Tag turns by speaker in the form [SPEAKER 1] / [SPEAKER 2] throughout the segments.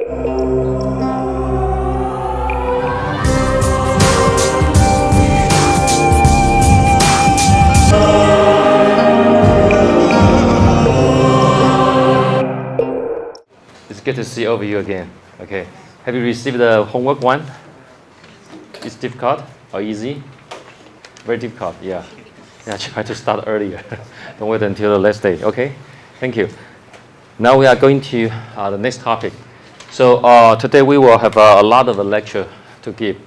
[SPEAKER 1] It's good to see all of you again. Okay, have you received the homework one? It's difficult or easy? Very difficult, yeah. Yeah, try to start earlier. Don't wait until the last day, okay? Thank you. Now we are going to the next topic. So today we will have a lot of lecture to give.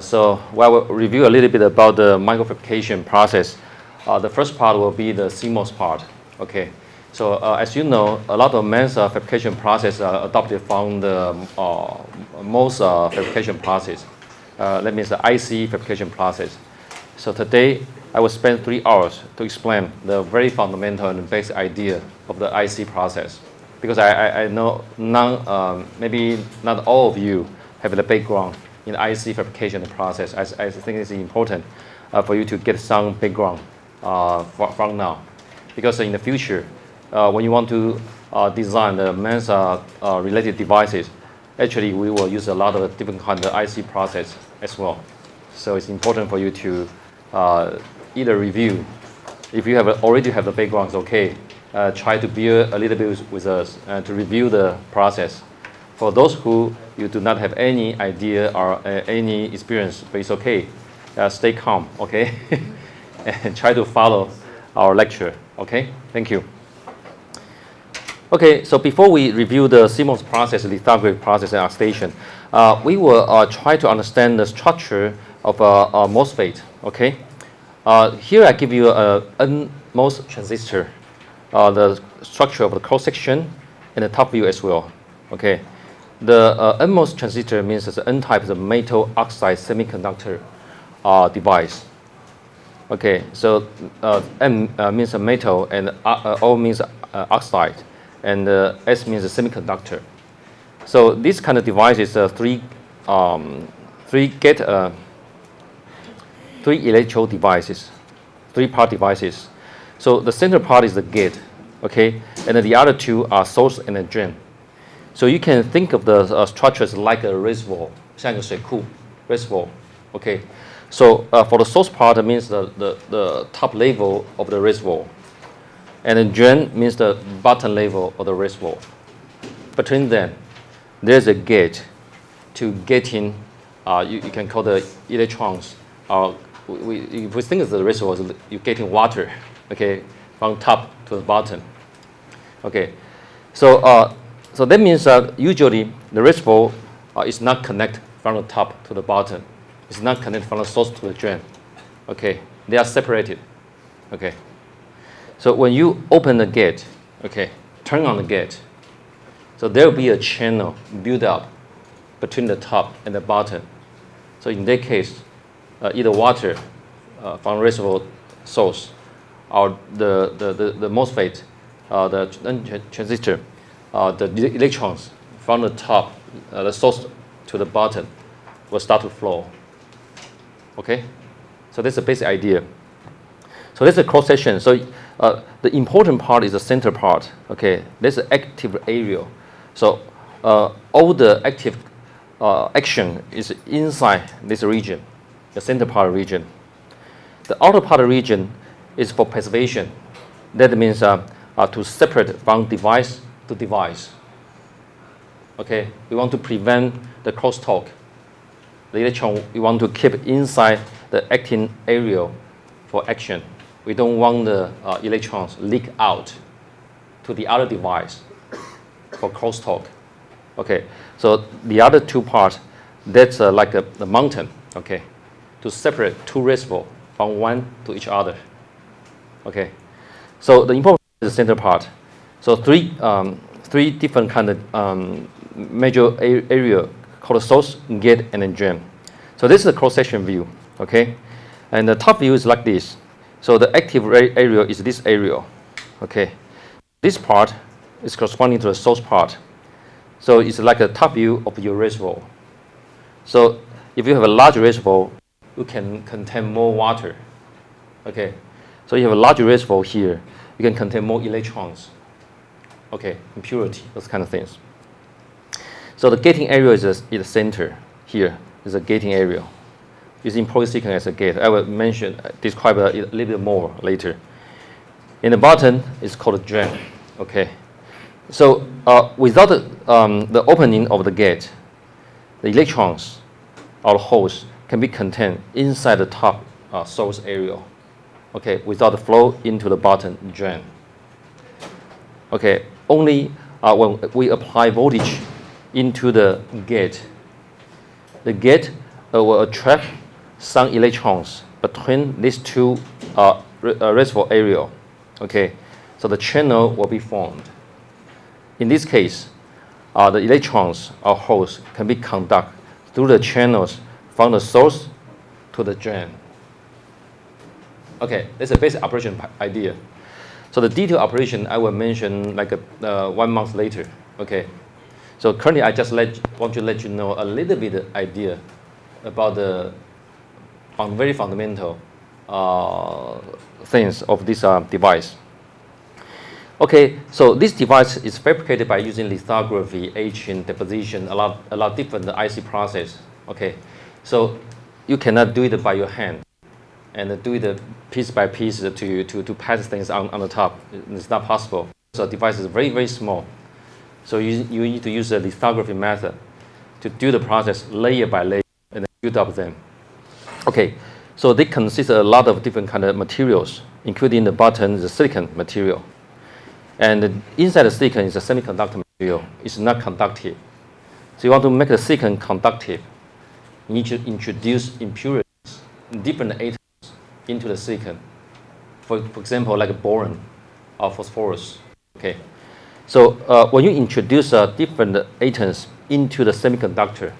[SPEAKER 1] So we will review a little bit about the microfabrication process. The first part will be the CMOS part, okay? So as you know, a lot of MEMS fabrication process are adopted from the MOS fabrication process. That means the IC fabrication process. So today, I will spend 3 hours to explain the very fundamental and basic idea of the IC process. Because I know maybe not all of you have the background in IC fabrication process. I think it's important for you to get some background from now. Because in the future, when you want to design the MEMS related devices, actually we will use a lot of different kind of IC process as well. So it's important for you to either review. If you already have the background, it's okay. Try to build a little bit with us to review the process. For those who you do not have any idea or any experience, but it's okay. Stay calm, okay? And try to follow our lecture, okay? Thank you. Okay, so before we review the CMOS process, lithography process, and oxidation, we will try to understand the structure of a MOSFET, okay? Here I give you a NMOS transistor, the structure of the cross-section and the top view as well, okay? The NMOS transistor means it's an N-type of metal oxide semiconductor device. Okay, so M means a metal and O means oxide. And S means a semiconductor. So this kind of device is three electrode devices, 3-part devices. So the center part is the gate, okay, and then the other 2 are source and a drain. So you can think of the structures like a reservoir, 像一个水库 reservoir, okay. So for the source part, it means the top level of the reservoir. And the drain means the bottom level of the reservoir. Between them, there's a gate to get in, you can call the electrons. If we think of the reservoir, you're getting water, okay, from top to the bottom. Okay, so that means usually the reservoir is not connected from the top to the bottom. It's not connected from the source to the drain. Okay, they are separated. Okay. So when you open the gate, okay, turn on the gate, so there will be a channel built up between the top and the bottom. So in that case, either water from reservoir source or the MOSFET, the transistor, the electrons from the top, the source to the bottom will start to flow. Okay, so that's the basic idea. So that's a cross section. So the important part is the center part. Okay, that's the active area. So all the active action is inside this region, the center part region. The outer part region is for preservation. That means to separate from device to device. Okay, we want to prevent the crosstalk. The electron we want to keep inside the acting area for action. We don't want the electrons leak out to the other device for crosstalk. Okay, so the other 2 parts, that's like the mountain, okay, to separate 2 reservoirs from one to each other. Okay, so the important is the center part. So 3 different kind of major area called source, gate, and then drain. So this is a cross-section view, okay, and the top view is like this. So the active area is this area, okay. This part is corresponding to the source part. So it's like a top view of your reservoir. So if you have a large reservoir, you can contain more water, okay. So you have a large reservoir here, you can contain more electrons, okay, impurity, those kind of things. So the gating area is the center here. Is a gating area. Using polysilicon as a gate. I will describe a little bit more later. In the bottom, it's called a drain. Okay. So without the opening of the gate, the electrons or holes can be contained inside the top source area. Okay, without the flow into the bottom drain. Okay, only when we apply voltage into the gate will attract some electrons between these two reservoir area. Okay, so the channel will be formed. In this case, the electrons or holes can be conducted through the channels from the source to the drain. Okay, that's a basic operation idea. So the detailed operation I will mention like 1 month later. Okay, so currently I just want to let you know a little bit idea about the very fundamental things of this device. Okay, so this device is fabricated by using lithography, etching, deposition, a lot different IC process. Okay, so you cannot do it by your hand and do it piece by piece to pass things on the top. It's not possible. So the device is very, very small. So you need to use a lithography method to do the process layer by layer and then build up them. Okay, so they consist of a lot of different kind of materials, including the bottom, the silicon material. And inside the silicon is a semiconductor material. It's not conductive. So you want to make the silicon conductive, you need to introduce impurities, different atoms into the silicon. For example, like boron or phosphorus. Okay. So when you introduce different atoms into the semiconductor,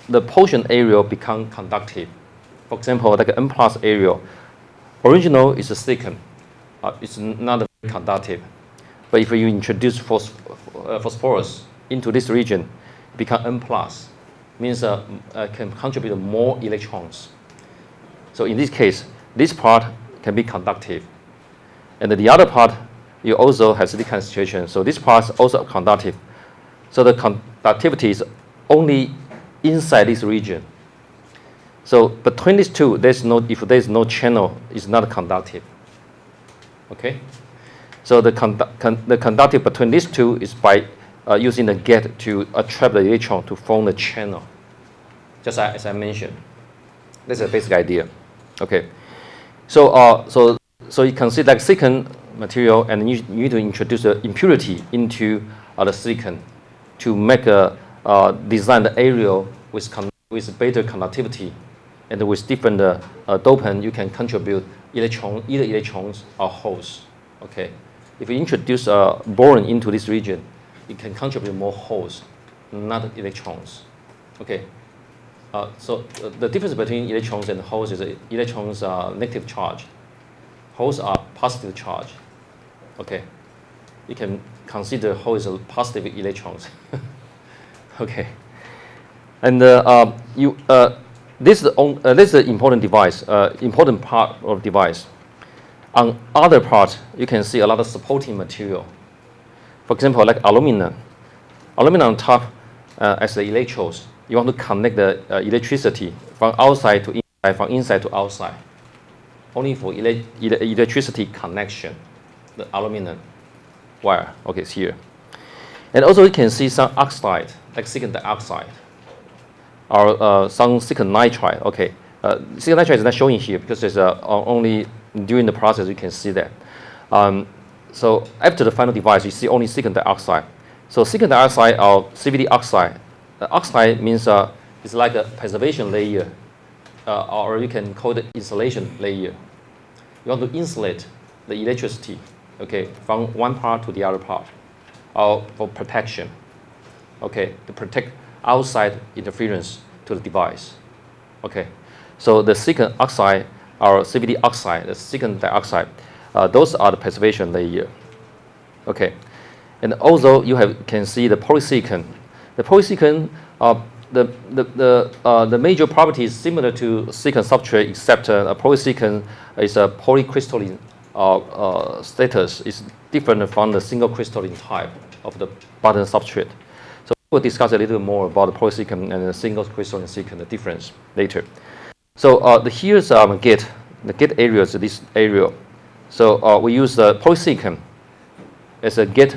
[SPEAKER 1] the portion area become conductive. For example, like an N plus area, original is a silicon. It's not conductive. But if you introduce phosphorus into this region, it becomes N plus, means can contribute more electrons. So in this case, this part can be conductive. And the other part, you also have this kind of situation. So this part is also conductive. So the conductivity is only inside this region. So between these two, if there's no channel, it's not conductive. Okay? So the conductive between these two is by using the gate to attract the electron to form the channel. Just as I mentioned. That's a basic idea. Okay. So you can see like silicon material, and you need to introduce an impurity into the silicon to make design the area with better conductivity, and with different dopant, you can contribute either electrons or holes. Okay. If you introduce boron into this region, it can contribute more holes, not electrons. Okay. So the difference between electrons and holes is electrons are negative charge, holes are positive charge. Okay. You can consider holes as positive electrons. Okay. And this is the important device, important part of the device. On other parts, you can see a lot of supporting material. For example, like aluminum. Aluminum on top as the electrodes. You want to connect the electricity from outside to inside, from inside to outside. Only for electricity connection, the aluminum wire. Okay, it's here. And also you can see some oxide, like silicon dioxide, or some silicon nitride. Okay, silicon nitride is not showing here because it's only during the process you can see that. So after the final device, you see only silicon dioxide. So silicon dioxide or CVD oxide. The oxide means it's like a preservation layer, or you can call it insulation layer. You want to insulate the electricity, okay, from one part to the other part, or for protection, okay, to protect outside interference to the device, okay. So the silicon oxide or CVD oxide, the silicon dioxide, those are the preservation layer, okay. And also you can see the polysilicon. The polysilicon, the major property is similar to silicon substrate, except polysilicon is a polycrystalline status. It's different from the single crystalline type of the bottom substrate. So We'll discuss a little bit more about the polysilicon and the single crystalline silicon, the difference later. So here's gate. The gate area is this area. So we use the polysilicon as a gate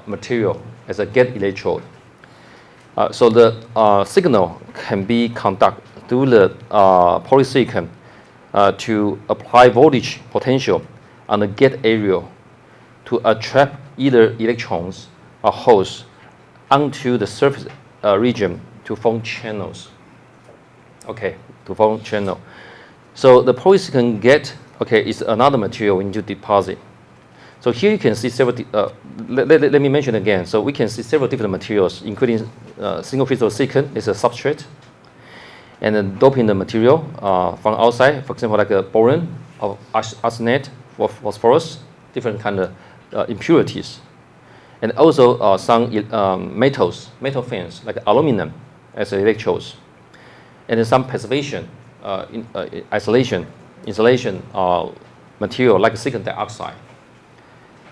[SPEAKER 1] material, as a gate electrode. So the signal can be conducted through the polysilicon to apply voltage potential on the gate area to attract either electrons or holes onto the surface region to form channels. Okay, to form channel. So the polysilicon gate, okay, is another material we need to deposit. So here you can see several, let me mention again. So we can see several different materials, including single crystal silicon is a substrate, and then doping the material from outside, for example, like a boron or arsenate or phosphorus, different kind of impurities. And also some metal fins, like aluminum as electrodes. And then some passivation, insulation material like silicon dioxide.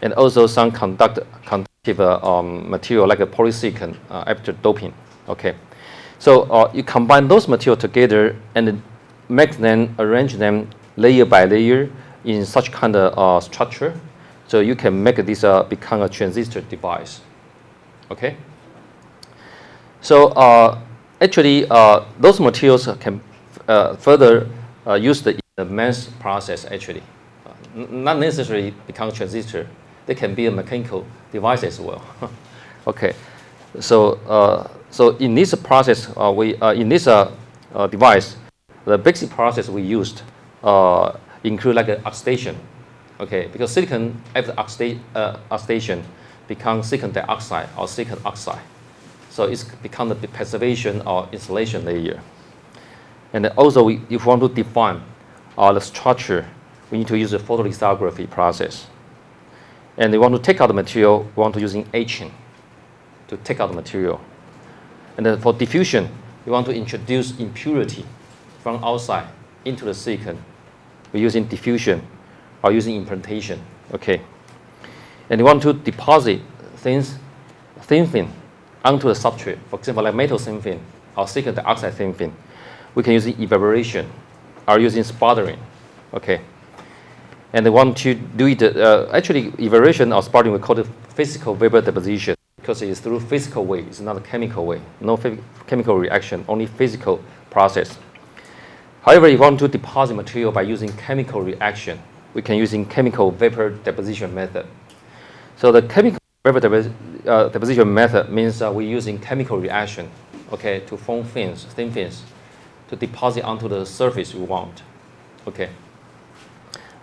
[SPEAKER 1] And also some conductive material like a polysilicon after doping. Okay, so you combine those materials together and arrange them layer by layer in such kind of structure, so you can make this become a transistor device. Okay. So actually, those materials can further used in the mass process. Actually, not necessarily become transistor. They can be a mechanical device as well. Okay, so so in this process, in this device, the basic process we used include like an oxidation. Okay, because silicon after oxidation becomes silicon dioxide or silicon oxide, so it's become the passivation or insulation layer. And then also, if we want to define the structure, we need to use the photolithography process. And we want to take out the material, we want to using etching to take out the material. And then for diffusion, we want to introduce impurity from outside into the silicon. We're using diffusion or using implantation. Okay. And we want to deposit thin film onto the substrate. For example, like metal thin film or silicon dioxide thin film. We can use evaporation or using sputtering. Okay. And they want to do it, actually evaporation or sputtering, we call it physical vapor deposition because it is through physical way, it's not a chemical way. No chemical reaction, only physical process. However, if you want to deposit material by using chemical reaction, we can using chemical vapor deposition method. So the chemical vapor deposition method means we're using chemical reaction, okay, to form fins, thin fins, to deposit onto the surface we want, okay.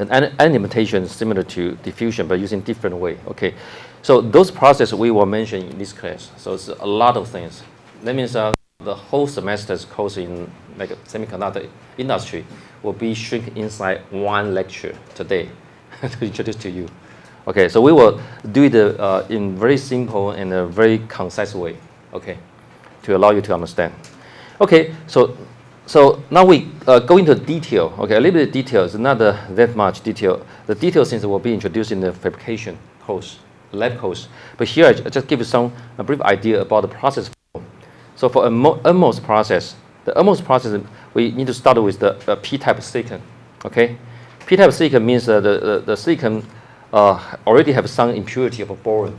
[SPEAKER 1] And animation is similar to diffusion, but using different way. Okay, so those processes we will mention in this class. So it's a lot of things. That means the whole semester's course in like semiconductor industry will be shrink inside one lecture today to introduce to you. Okay, so we will do it in very simple and a very concise way. Okay, to allow you to understand. Okay, so now we go into detail. Okay, a little bit of detail. It's not that much detail. The detail things will be introduced in the fabrication course, lab course. But here I just give you a brief idea about the process flow. So for a NMOS process, the NMOS process, we need to start with the P-type silicon. Okay, P-type silicon means the silicon already have some impurity of boron,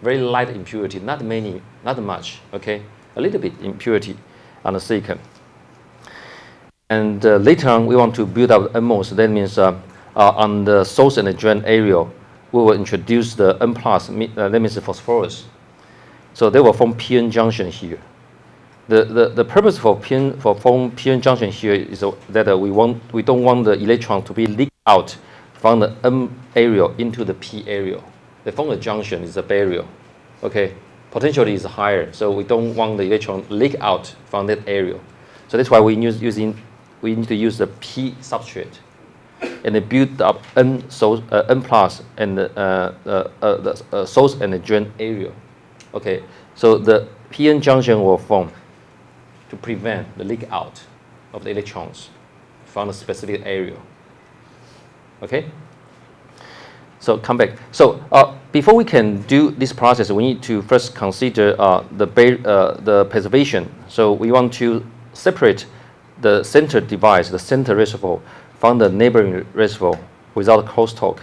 [SPEAKER 1] very light impurity, not many, not much. Okay, a little bit impurity on the silicon. And later on, we want to build up NMOS. That means on the source and the drain area, we will introduce the N+, that means the phosphorus. So they will form PN junction here. The purpose for form PN junction here is that we don't want the electron to be leaked out from the N area into the P area. The form a junction is a barrier. Okay, potentially is higher, so we don't want the electron leak out from that area. So that's why we need to use the P substrate, and they build up N plus and the source and the drain area. Okay, so the PN junction will form to prevent the leak out of the electrons from a specific area. Okay, so come back. So before we can do this process, we need to first consider the preservation. So we want to separate the center device, the center reservoir, from the neighboring reservoir without crosstalk.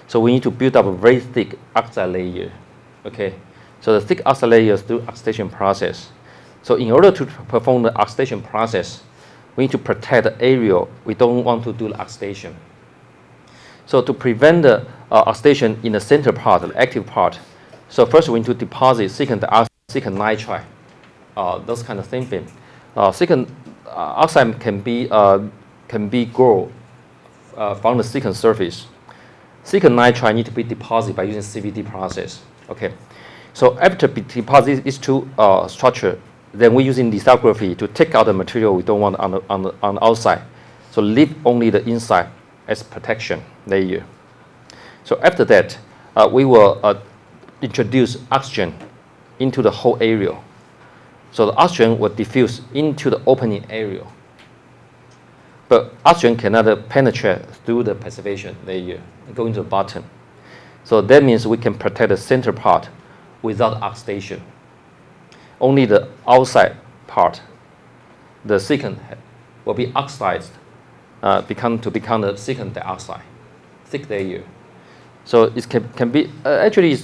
[SPEAKER 1] So we need to build up a very thick oxide layer. Okay, so the thick oxide layer through oxidation process. So in order to perform the oxidation process, we need to protect the area. We don't want to do the oxidation. So to prevent the oxidation in the center part, the active part, so first we need to deposit silicon dioxide, silicon nitride, those kind of thin film. Silicon oxide can be grown from the silicon surface. Silicon nitride need to be deposited by using CVD process. Okay, so after deposit these two structure, then we're using lithography to take out the material we don't want on the outside. So leave only the inside as protection layer. So after that, we will introduce oxygen into the whole area. So the oxygen will diffuse into the opening area. But oxygen cannot penetrate through the preservation layer and go into the bottom. So that means we can protect the center part without oxidation. Only the outside part, the silicon, will be oxidized, become the silicon dioxide, thick layer. So it can be actually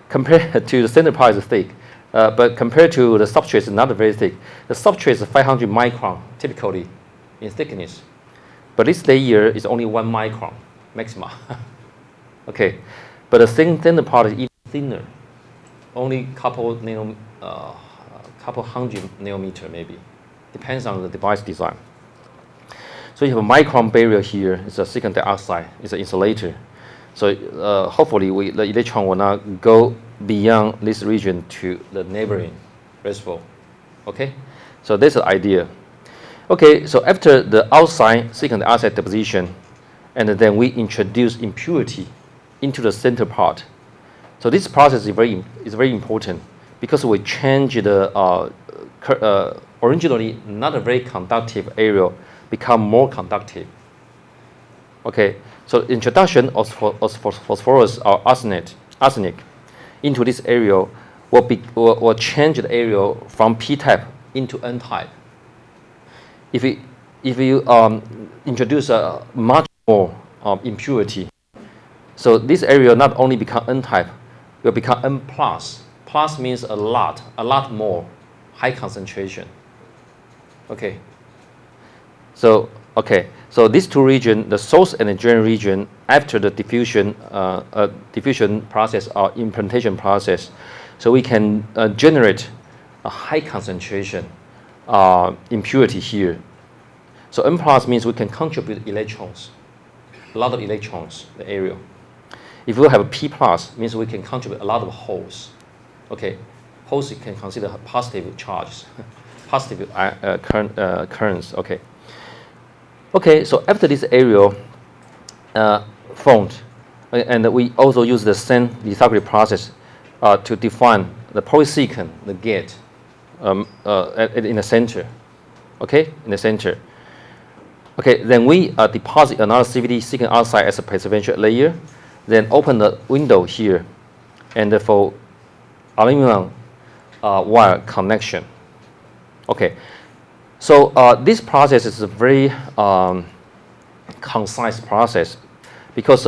[SPEAKER 1] compared to the center part is thick, but compared to the substrate is not very thick. The substrate is 500 micron typically in thickness, but this layer is only 1 micron maximum. Okay, but the thinner part is even thinner, only couple hundred nanometer maybe, depends on the device design. So you have a micron barrier here. It's a silicon dioxide. It's an insulator. So hopefully the electron will not go beyond this region to the neighboring reservoir. Okay, so that's the idea. Okay, so after the outside silicon dioxide deposition, and then we introduce impurity into the center part. So this process is very important because we change the originally not a very conductive area become more conductive. Okay, so introduction of phosphorus or arsenic into this area will change the area from P-type into N-type. If you introduce much more impurity, so this area not only become N-type, will become N+. Plus means a lot more, high concentration. Okay. So these two regions, the source and the drain region, after the diffusion process or implantation process, so we can generate a high concentration impurity here. So N+ means we can contribute electrons, a lot of electrons, the area. If we have a P+, means we can contribute a lot of holes. Okay, holes you can consider positive charges, positive currents. Okay. Okay, so after this area formed, and we also use the same lithography process to define the polysilicon, the gate, in the center. Okay, in the center. Okay, then we deposit another CVD silicon oxide as a preservation layer, then open the window here, and for aluminum wire connection. Okay, so this process is a very concise process because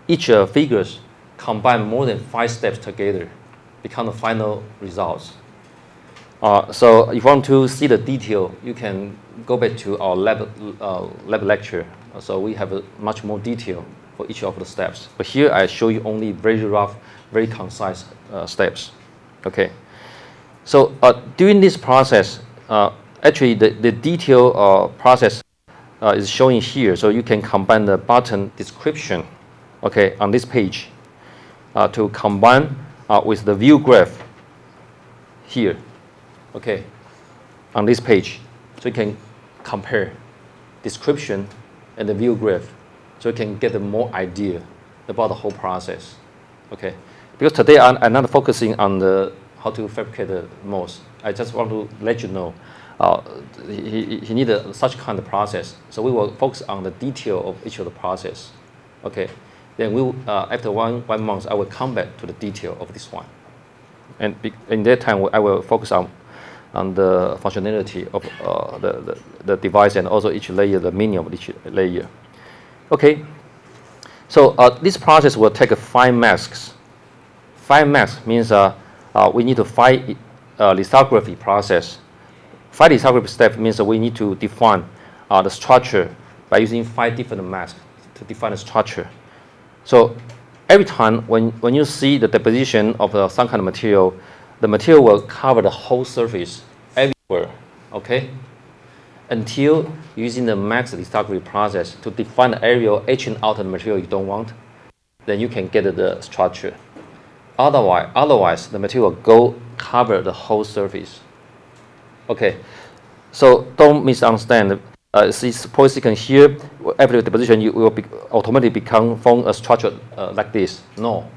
[SPEAKER 1] each figures combine more than 5 steps together, become the final results. So if you want to see the detail, you can go back to our lab lecture. So we have much more detail for each of the steps. But here I show you only very rough, very concise steps. Okay. So during this process, actually the detail process is showing here. So you can combine the button description, okay, on this page to combine with the view graph here, okay, on this page. So you can compare description and the view graph, so you can get a more idea about the whole process, okay. Because today I'm not focusing on the how to fabricate the MOS. I just want to let you know he needed such kind of process. So we will focus on the detail of each of the process, okay. Then after one month, I will come back to the detail of this one. And in that time, I will focus on the functionality of the device and also each layer, the meaning of each layer. Okay, so this process will take 5 masks. 5 masks means we need to 5 lithography process. 5 lithography steps means we need to define the structure by using 5 different masks to define the structure. So every time when you see the deposition of some kind of material, the material will cover the whole surface everywhere, okay? Until using the max lithography process to define the area etching out the material you don't want, then you can get the structure. Otherwise the material will go cover the whole surface. Okay, so don't misunderstand. See polysilicon here, after the deposition, you will automatically form a structure like this. No.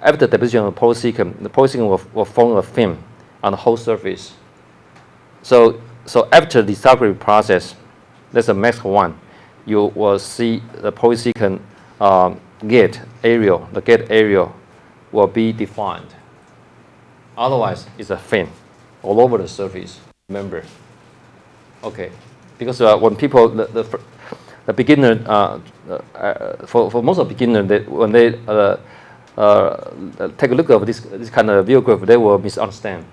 [SPEAKER 1] After the deposition of polysilicon, the polysilicon will form a film on the whole surface. So after the lithography process, that's the next one. You will see the polysilicon gate area. The gate area will be defined. Otherwise, it's a film all over the surface. Remember. Okay. Because when people, the beginner, for most of beginners, when they take a look at this kind of view graph, they will misunderstand.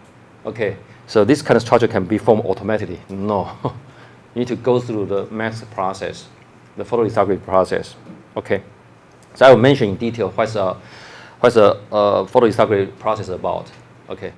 [SPEAKER 1] Okay, so this kind of structure can be formed automatically. No, you need to go through the max process, the photolithography process. Okay, so I will mention in detail what's a photolithography process about. Okay.